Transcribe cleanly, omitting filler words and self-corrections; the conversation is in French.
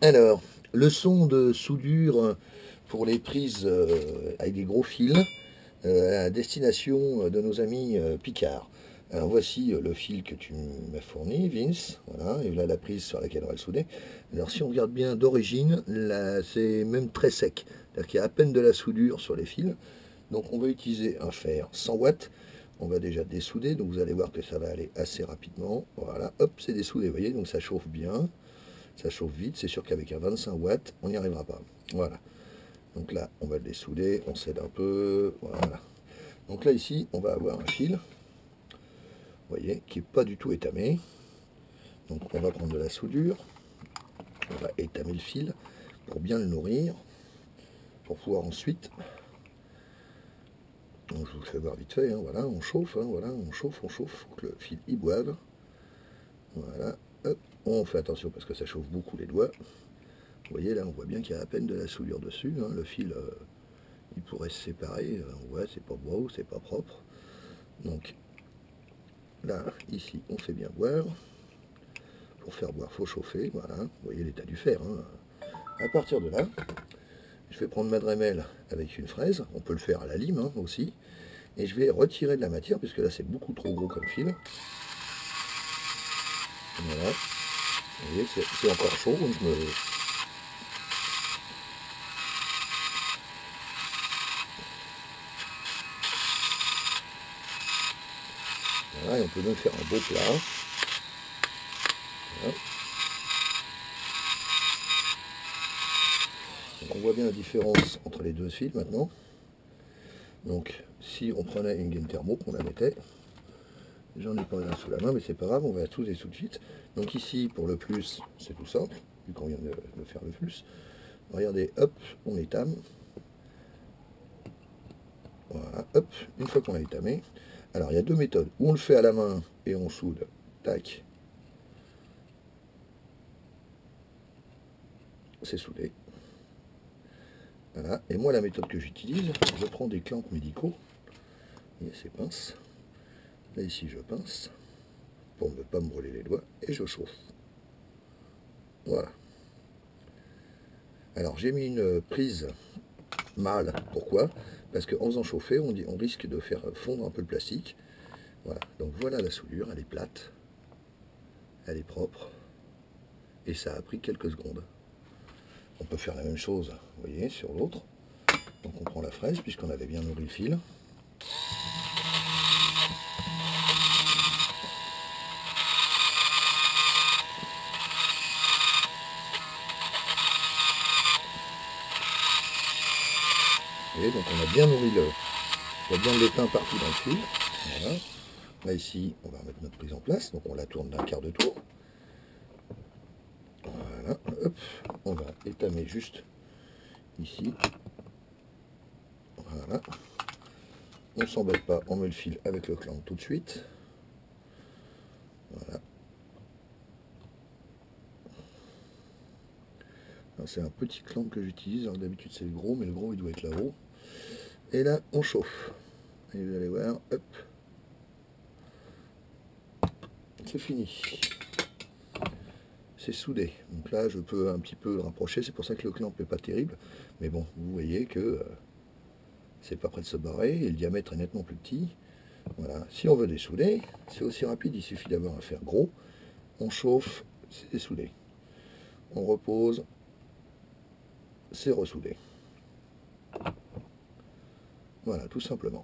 Alors, leçon de soudure pour les prises avec des gros fils à destination de nos amis Picard. Alors voici le fil que tu m'as fourni, Vince. Voilà, et voilà la prise sur laquelle on va le souder. Alors si on regarde bien d'origine, là c'est même très sec. C'est-à-dire qu'il y a à peine de la soudure sur les fils. Donc on va utiliser un fer 100 watts. On va déjà dessouder, donc vous allez voir que ça va aller assez rapidement. Voilà, hop, c'est dessoudé, vous voyez, donc ça chauffe bien. Ça chauffe vite, c'est sûr qu'avec un 25 watts, on n'y arrivera pas. Voilà. Donc là, on va le dessouder, on cède un peu. Voilà. Donc là, ici, on va avoir un fil, vous voyez, qui n'est pas du tout étamé. Donc on va prendre de la soudure, on va étamer le fil pour bien le nourrir, pour pouvoir ensuite, donc je vous le fais voir vite fait, hein, voilà, on chauffe, hein, voilà, on chauffe, faut que le fil y boive. Voilà, hop, on fait attention parce que ça chauffe beaucoup les doigts. Vous voyez là, on voit bien qu'il y a à peine de la soudure dessus, hein, le fil il pourrait se séparer, ouais, c'est pas beau, c'est pas propre. Donc là, ici, on fait bien boire. Pour faire boire, faut chauffer, voilà, vous voyez l'état du fer. Hein. À partir de là, je vais prendre ma Dremel avec une fraise, on peut le faire à la lime hein, aussi, et je vais retirer de la matière, puisque là c'est beaucoup trop gros comme fil. Voilà, vous voyez, c'est encore chaud, donc je me... Voilà, et on peut même faire un beau plat. Voilà. Donc on voit bien la différence entre les deux fils maintenant. Donc si on prenait une gaine thermo, qu'on la mettait, j'en ai pas un sous la main, mais c'est pas grave, on va tout et tout de suite. Donc ici, pour le plus, c'est tout simple, vu qu'on vient de faire le plus. Regardez, hop, on étame. Voilà, hop, une fois qu'on a étamé. Alors il y a deux méthodes, ou on le fait à la main et on soude, tac, c'est soudé. Voilà, et moi la méthode que j'utilise, je prends des clampes médicaux, et ces pinces, là ici je pince, pour ne pas me brûler les doigts, et je chauffe. Voilà. Alors j'ai mis une prise mâle, pourquoi? Parce qu'en faisant chauffer, on risque de faire fondre un peu le plastique. Voilà, donc voilà la soudure, elle est plate, elle est propre, et ça a pris quelques secondes. On peut faire la même chose, vous voyez, sur l'autre. Donc on prend la fraise, puisqu'on avait bien nourri le fil. Et donc on a bien nourri il y a bien de l'étain partout dans le fil. Voilà. Là ici, on va remettre notre prise en place, donc on la tourne d'un quart de tour. Voilà, hop, on va étamer juste ici. Voilà. On s'embête pas, on met le fil avec le clamp tout de suite. Voilà. C'est un petit clamp que j'utilise, alors d'habitude c'est le gros, mais le gros il doit être là-haut. Et là, on chauffe. Et vous allez voir, hop. C'est fini. C'est soudé. Donc là, je peux un petit peu le rapprocher. C'est pour ça que le clamp n'est pas terrible. Mais bon, vous voyez que c'est pas près de se barrer. Et le diamètre est nettement plus petit. Voilà. Si on veut dessouder, c'est aussi rapide. Il suffit d'avoir un fer gros. On chauffe, c'est dessoudé. On repose, c'est ressoudé. Voilà, tout simplement.